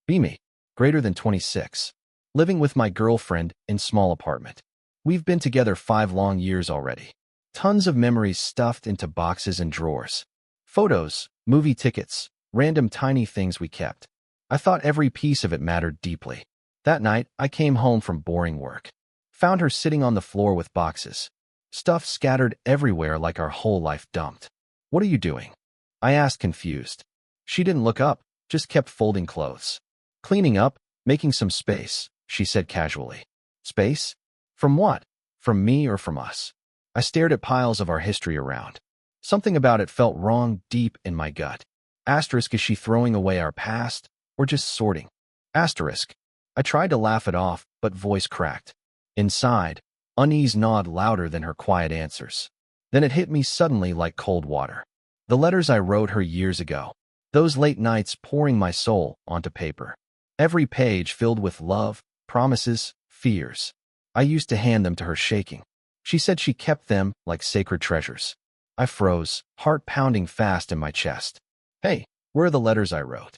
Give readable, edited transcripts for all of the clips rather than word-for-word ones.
Me, greater than 26. Living with my girlfriend in small apartment. We've been together 5 long years already. Tons of memories stuffed into boxes and drawers. Photos, movie tickets, random tiny things we kept. I thought every piece of it mattered deeply. That night, I came home from boring work. Found her sitting on the floor with boxes. Stuff scattered everywhere like our whole life dumped. "What are you doing?" I asked, confused. She didn't look up, just kept folding clothes. "Cleaning up, making some space," she said casually. Space? From what? From me or from us? I stared at piles of our history around. Something about it felt wrong deep in my gut. Asterisk, is she throwing away our past, or just sorting? Asterisk. I tried to laugh it off, but voice cracked. Inside, unease gnawed louder than her quiet answers. Then it hit me suddenly like cold water. The letters I wrote her years ago. Those late nights pouring my soul onto paper. Every page filled with love, promises, fears. I used to hand them to her shaking. She said she kept them like sacred treasures. I froze, heart pounding fast in my chest. "Hey, where are the letters I wrote?"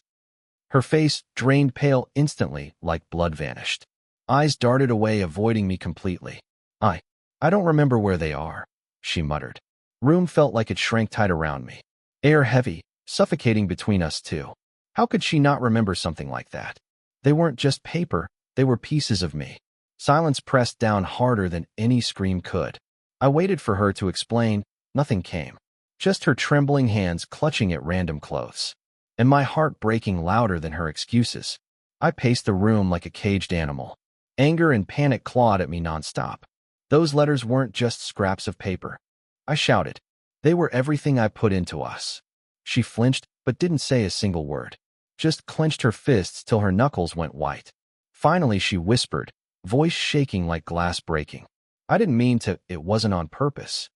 Her face drained pale instantly like blood vanished. Eyes darted away, avoiding me completely. I don't remember where they are," she muttered. Room felt like it shrank tight around me. Air heavy, suffocating between us two. How could she not remember something like that? They weren't just paper, they were pieces of me. Silence pressed down harder than any scream could. I waited for her to explain. Nothing came. Just her trembling hands clutching at random clothes. And my heart breaking louder than her excuses. I paced the room like a caged animal. Anger and panic clawed at me nonstop. Those letters weren't just scraps of paper. I shouted. They were everything I put into us. She flinched, but didn't say a single word. Just clenched her fists till her knuckles went white. Finally, she whispered, voice shaking like glass breaking. "I didn't mean to, it wasn't on purpose."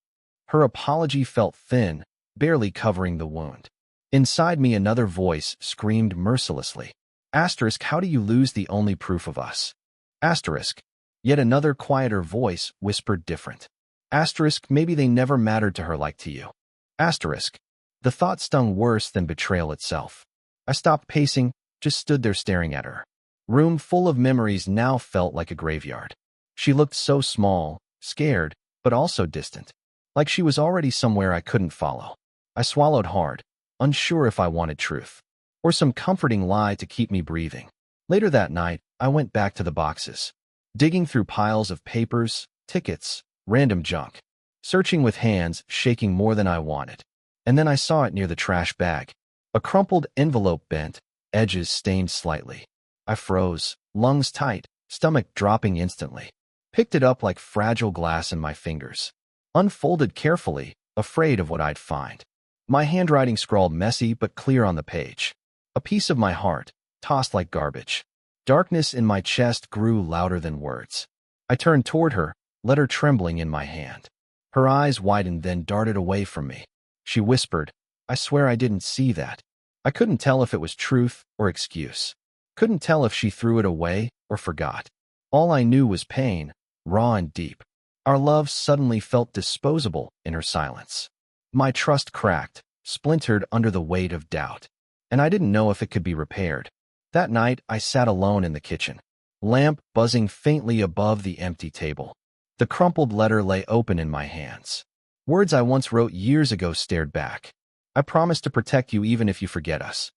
Her apology felt thin, barely covering the wound. Inside me, another voice screamed mercilessly. Asterisk, how do you lose the only proof of us? Asterisk. Yet another quieter voice whispered different. Asterisk, maybe they never mattered to her like to you. Asterisk. The thought stung worse than betrayal itself. I stopped pacing, just stood there staring at her. Room full of memories now felt like a graveyard. She looked so small, scared, but also distant. Like she was already somewhere I couldn't follow. I swallowed hard, unsure if I wanted truth, or some comforting lie to keep me breathing. Later that night, I went back to the boxes, digging through piles of papers, tickets, random junk, searching with hands shaking more than I wanted. And then I saw it near the trash bag. A crumpled envelope bent, edges stained slightly. I froze, lungs tight, stomach dropping instantly. Picked it up like fragile glass in my fingers. Unfolded carefully, afraid of what I'd find. My handwriting scrawled messy but clear on the page. A piece of my heart, tossed like garbage. Darkness in my chest grew louder than words. I turned toward her, letter trembling in my hand. Her eyes widened, then darted away from me. She whispered, "I swear I didn't see that." I couldn't tell if it was truth or excuse. Couldn't tell if she threw it away or forgot. All I knew was pain, raw and deep. Our love suddenly felt disposable in her silence. My trust cracked, splintered under the weight of doubt, and I didn't know if it could be repaired. That night, I sat alone in the kitchen, lamp buzzing faintly above the empty table. The crumpled letter lay open in my hands. Words I once wrote years ago stared back. "I promise to protect you even if you forget us."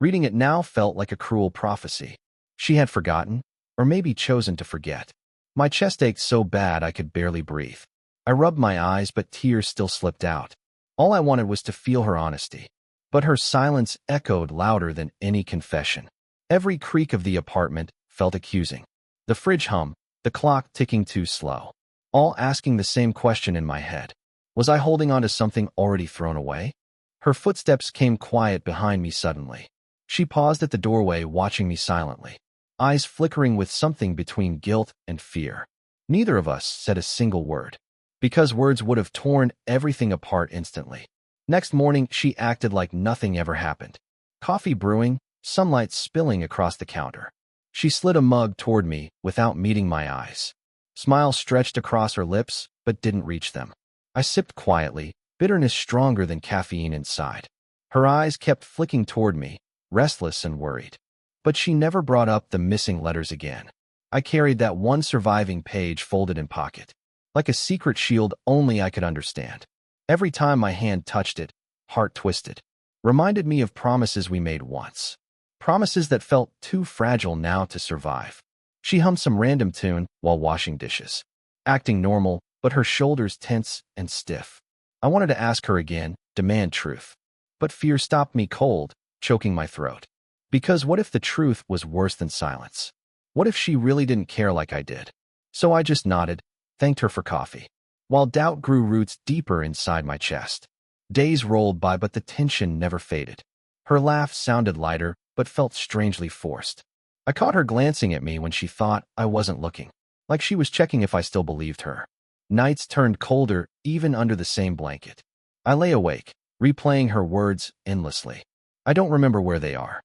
Reading it now felt like a cruel prophecy. She had forgotten, or maybe chosen to forget. My chest ached so bad I could barely breathe. I rubbed my eyes, but tears still slipped out. All I wanted was to feel her honesty. But her silence echoed louder than any confession. Every creak of the apartment felt accusing. The fridge hum, the clock ticking too slow. All asking the same question in my head. Was I holding on to something already thrown away? Her footsteps came quiet behind me suddenly. She paused at the doorway, watching me silently, eyes flickering with something between guilt and fear. Neither of us said a single word, because words would have torn everything apart instantly. Next morning, she acted like nothing ever happened. Coffee brewing, sunlight spilling across the counter. She slid a mug toward me without meeting my eyes. Smile stretched across her lips, but didn't reach them. I sipped quietly, bitterness stronger than caffeine inside. Her eyes kept flicking toward me, restless and worried. But she never brought up the missing letters again. I carried that one surviving page folded in pocket, like a secret shield only I could understand. Every time my hand touched it, heart twisted. Reminded me of promises we made once. Promises that felt too fragile now to survive. She hummed some random tune while washing dishes, acting normal, but her shoulders tense and stiff. I wanted to ask her again, demand truth. But fear stopped me cold, choking my throat. Because what if the truth was worse than silence? What if she really didn't care like I did? So I just nodded, thanked her for coffee, while doubt grew roots deeper inside my chest. Days rolled by, but the tension never faded. Her laugh sounded lighter, but felt strangely forced. I caught her glancing at me when she thought I wasn't looking, like she was checking if I still believed her. Nights turned colder, even under the same blanket. I lay awake, replaying her words endlessly. I don't remember where they are.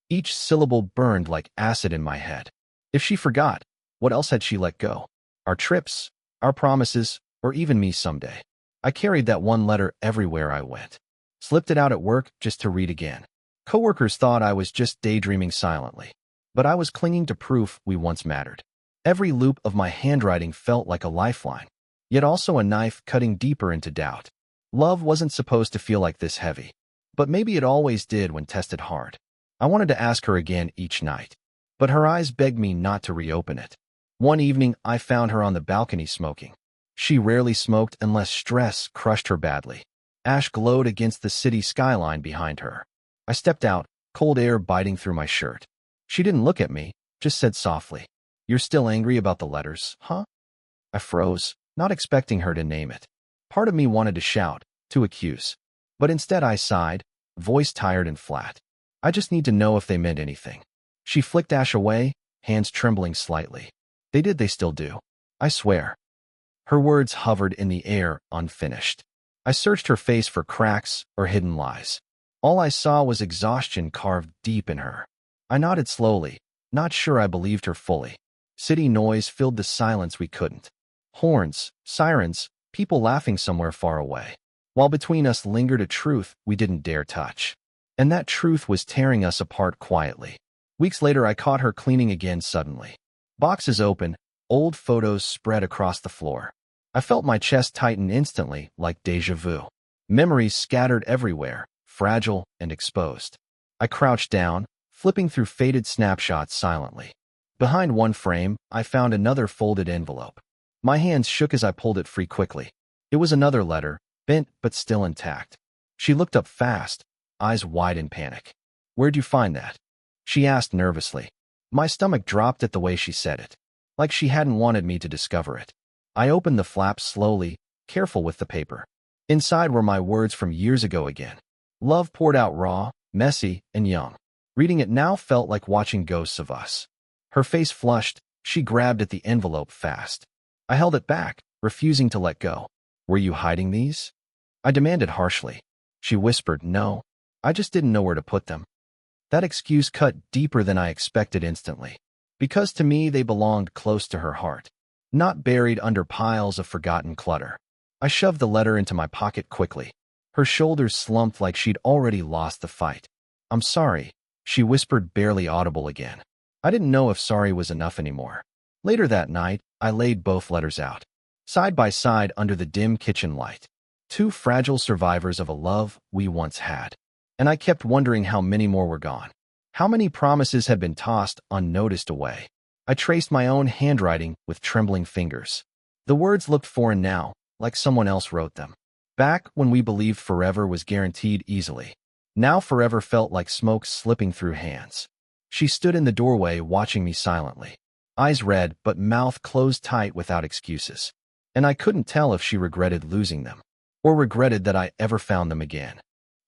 Each syllable burned like acid in my head. If she forgot, what else had she let go? Our trips, our promises, or even me someday. I carried that one letter everywhere I went. Slipped it out at work just to read again. Coworkers thought I was just daydreaming silently. But I was clinging to proof we once mattered. Every loop of my handwriting felt like a lifeline, yet also a knife cutting deeper into doubt. Love wasn't supposed to feel like this heavy, but maybe it always did when tested hard. I wanted to ask her again each night, but her eyes begged me not to reopen it. One evening, I found her on the balcony smoking. She rarely smoked unless stress crushed her badly. Ash glowed against the city skyline behind her. I stepped out, cold air biting through my shirt. She didn't look at me, just said softly, "You're still angry about the letters, huh?" I froze, not expecting her to name it. Part of me wanted to shout, to accuse. But instead I sighed, voice tired and flat. "I just need to know if they meant anything." She flicked ash away, hands trembling slightly. They still do. I swear." Her words hovered in the air, unfinished. I searched her face for cracks or hidden lies. All I saw was exhaustion carved deep in her. I nodded slowly, not sure I believed her fully. City noise filled the silence we couldn't. Horns, sirens, people laughing somewhere far away. While between us lingered a truth we didn't dare touch. And that truth was tearing us apart quietly. Weeks later, I caught her cleaning again suddenly. Boxes open, old photos spread across the floor. I felt my chest tighten instantly, like déjà vu. Memories scattered everywhere, fragile and exposed. I crouched down, flipping through faded snapshots silently. Behind one frame, I found another folded envelope. My hands shook as I pulled it free quickly. It was another letter, bent but still intact. She looked up fast, eyes wide in panic. "Where'd you find that?" she asked nervously. My stomach dropped at the way she said it, like she hadn't wanted me to discover it. I opened the flap slowly, careful with the paper. Inside were my words from years ago again. Love poured out raw, messy, and young. Reading it now felt like watching ghosts of us. Her face flushed, she grabbed at the envelope fast. I held it back, refusing to let go. "Were you hiding these?" I demanded harshly. She whispered, "No, I just didn't know where to put them." That excuse cut deeper than I expected instantly, because to me they belonged close to her heart, not buried under piles of forgotten clutter. I shoved the letter into my pocket quickly. Her shoulders slumped like she'd already lost the fight. "I'm sorry," she whispered, barely audible again. I didn't know if sorry was enough anymore. Later that night, I laid both letters out, side by side under the dim kitchen light. Two fragile survivors of a love we once had. And I kept wondering how many more were gone. How many promises had been tossed unnoticed away. I traced my own handwriting with trembling fingers. The words looked foreign now, like someone else wrote them. Back when we believed forever was guaranteed easily. Now forever felt like smoke slipping through hands. She stood in the doorway watching me silently. Eyes red, but mouth closed tight without excuses. And I couldn't tell if she regretted losing them, or regretted that I ever found them again.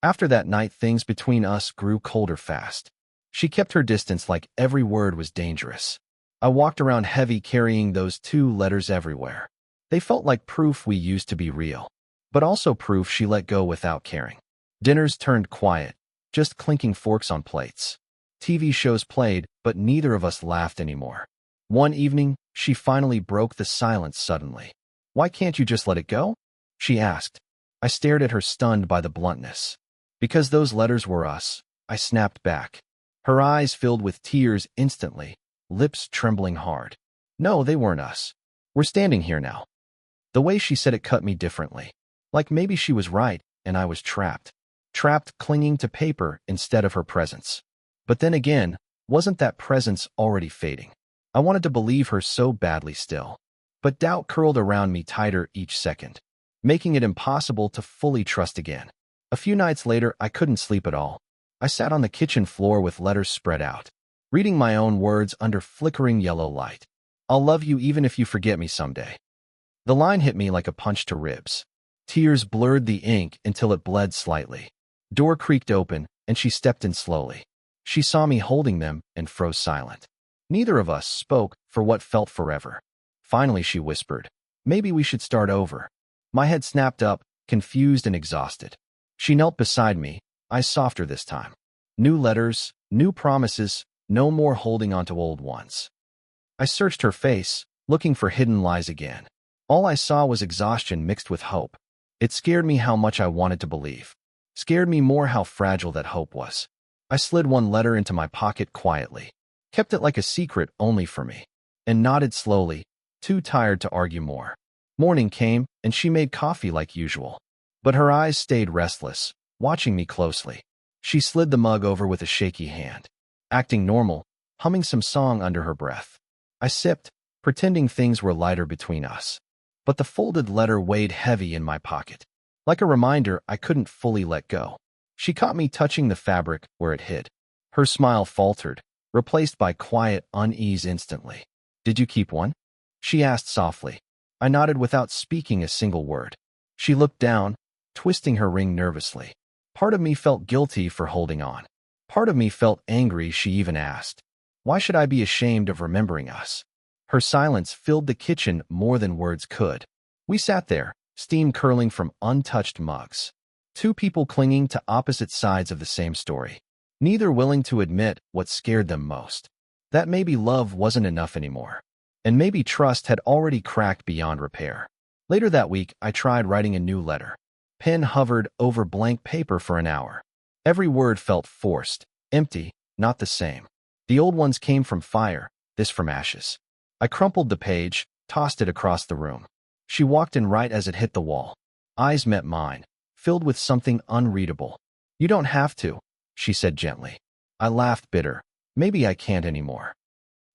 After that night, things between us grew colder fast. She kept her distance like every word was dangerous. I walked around heavy carrying those two letters everywhere. They felt like proof we used to be real, but also proof she let go without caring. Dinners turned quiet, just clinking forks on plates. TV shows played, but neither of us laughed anymore. One evening, she finally broke the silence suddenly. "Why can't you just let it go?" she asked. I stared at her, stunned by the bluntness. "Because those letters were us," I snapped back. Her eyes filled with tears instantly, lips trembling hard. No, they weren't us. We're standing here now. The way she said it cut me differently. Like maybe she was right, and I was trapped. Trapped clinging to paper instead of her presence. But then again, wasn't that presence already fading? I wanted to believe her so badly still. But doubt curled around me tighter each second, making it impossible to fully trust again. A few nights later, I couldn't sleep at all. I sat on the kitchen floor with letters spread out, reading my own words under flickering yellow light. I'll love you even if you forget me someday. The line hit me like a punch to ribs. Tears blurred the ink until it bled slightly. Door creaked open, and she stepped in slowly. She saw me holding them and froze silent. Neither of us spoke for what felt forever. Finally, she whispered, "Maybe we should start over." My head snapped up, confused and exhausted. She knelt beside me, eyes softer this time. New letters, new promises, no more holding on to old ones. I searched her face, looking for hidden lies again. All I saw was exhaustion mixed with hope. It scared me how much I wanted to believe. Scared me more how fragile that hope was. I slid one letter into my pocket quietly, kept it like a secret only for me, and nodded slowly, too tired to argue more. Morning came, and she made coffee like usual. But her eyes stayed restless, watching me closely. She slid the mug over with a shaky hand, acting normal, humming some song under her breath. I sipped, pretending things were lighter between us. But the folded letter weighed heavy in my pocket. Like a reminder I couldn't fully let go. She caught me touching the fabric where it hid. Her smile faltered, replaced by quiet unease instantly. "Did you keep one?" she asked softly. I nodded without speaking a single word. She looked down, twisting her ring nervously. Part of me felt guilty for holding on. Part of me felt angry she even asked. Why should I be ashamed of remembering us? Her silence filled the kitchen more than words could. We sat there, steam curling from untouched mugs. Two people clinging to opposite sides of the same story, neither willing to admit what scared them most. That maybe love wasn't enough anymore. And maybe trust had already cracked beyond repair. Later that week, I tried writing a new letter. Pen hovered over blank paper for an hour. Every word felt forced, empty, not the same. The old ones came from fire, this from ashes. I crumpled the page, tossed it across the room. She walked in right as it hit the wall. Eyes met mine, filled with something unreadable. "You don't have to," she said gently. I laughed bitter. Maybe I can't anymore.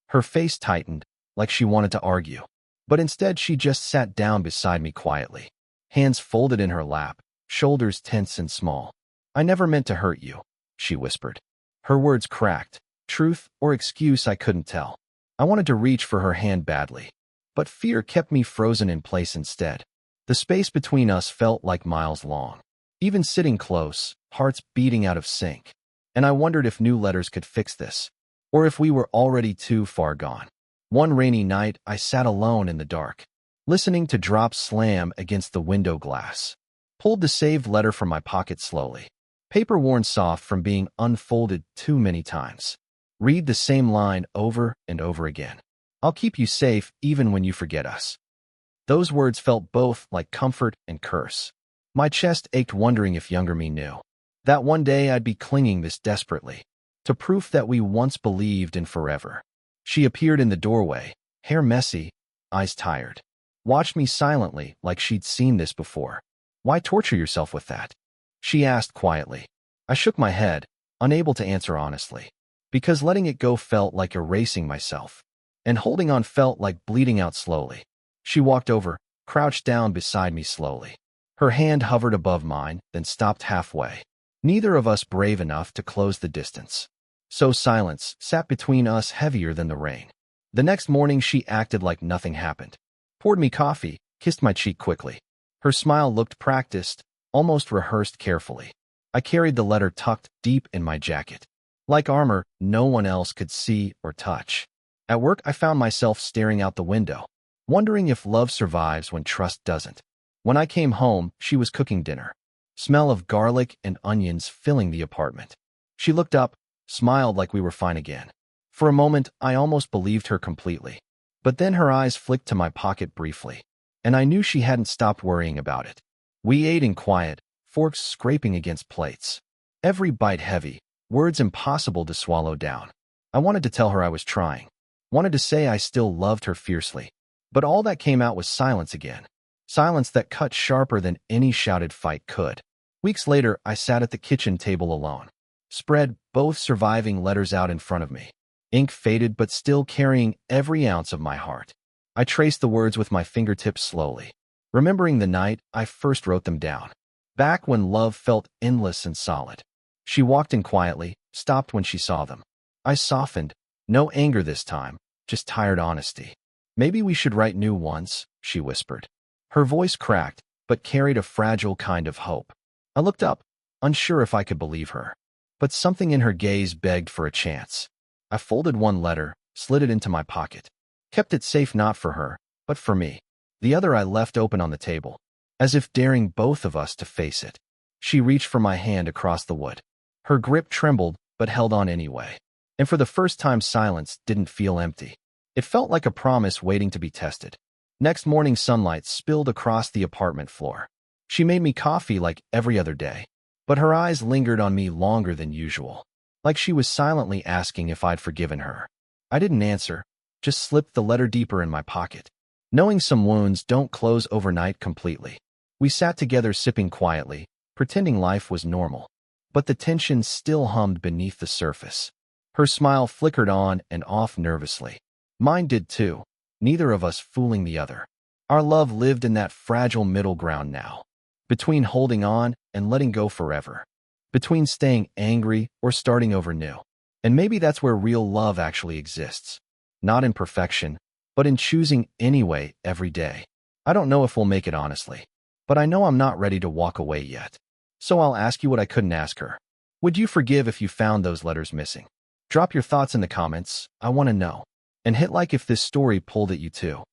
Her face tightened, like she wanted to argue. But instead she just sat down beside me quietly. Hands folded in her lap, shoulders tense and small. "I never meant to hurt you," she whispered. Her words cracked. Truth or excuse I couldn't tell. I wanted to reach for her hand badly. But fear kept me frozen in place instead. The space between us felt like miles long. Even sitting close, hearts beating out of sync. And I wondered if new letters could fix this. Or if we were already too far gone. One rainy night, I sat alone in the dark, listening to drops slam against the window glass. Pulled the saved letter from my pocket slowly. Paper worn soft from being unfolded too many times. Read the same line over and over again. "I'll keep you safe even when you forget us." Those words felt both like comfort and curse. My chest ached wondering if younger me knew that one day I'd be clinging this desperately to proof that we once believed in forever. She appeared in the doorway, hair messy, eyes tired. Watched me silently like she'd seen this before. "Why torture yourself with that?" she asked quietly. I shook my head, unable to answer honestly. Because letting it go felt like erasing myself, and holding on felt like bleeding out slowly. She walked over, crouched down beside me slowly. Her hand hovered above mine, then stopped halfway. Neither of us brave enough to close the distance. So silence sat between us heavier than the rain. The next morning she acted like nothing happened. Poured me coffee, kissed my cheek quickly. Her smile looked practiced, almost rehearsed carefully. I carried the letter tucked deep in my jacket. Like armor, no one else could see or touch. At work, I found myself staring out the window, wondering if love survives when trust doesn't. When I came home, she was cooking dinner. Smell of garlic and onions filling the apartment. She looked up, smiled like we were fine again. For a moment, I almost believed her completely. But then her eyes flicked to my pocket briefly, and I knew she hadn't stopped worrying about it. We ate in quiet, forks scraping against plates. Every bite heavy, Words impossible to swallow down. I wanted to tell her I was trying. Wanted to say I still loved her fiercely. But all that came out was silence again. Silence that cut sharper than any shouted fight could. Weeks later, I sat at the kitchen table alone. Spread both surviving letters out in front of me. Ink faded but still carrying every ounce of my heart. I traced the words with my fingertips slowly, remembering the night I first wrote them down. Back when love felt endless and solid. She walked in quietly, stopped when she saw them. I softened. No anger this time, just tired honesty. Maybe we should write new ones, she whispered. Her voice cracked, but carried a fragile kind of hope. I looked up, unsure if I could believe her. But something in her gaze begged for a chance. I folded one letter, slid it into my pocket. Kept it safe not for her, but for me. The other I left open on the table, as if daring both of us to face it. She reached for my hand across the wood. Her grip trembled, but held on anyway. And for the first time, silence didn't feel empty. It felt like a promise waiting to be tested. Next morning, sunlight spilled across the apartment floor. She made me coffee like every other day, but her eyes lingered on me longer than usual, like she was silently asking if I'd forgiven her. I didn't answer, just slipped the letter deeper in my pocket. Knowing some wounds don't close overnight completely. We sat together sipping quietly, pretending life was normal. But the tension still hummed beneath the surface. Her smile flickered on and off nervously. Mine did too, neither of us fooling the other. Our love lived in that fragile middle ground now, between holding on and letting go forever, between staying angry or starting over new. And maybe that's where real love actually exists. Not in perfection, but in choosing anyway every day. I don't know if we'll make it honestly, but I know I'm not ready to walk away yet. So I'll ask you what I couldn't ask her. Would you forgive if you found those letters missing? Drop your thoughts in the comments, I want to know. And hit like if this story pulled at you too.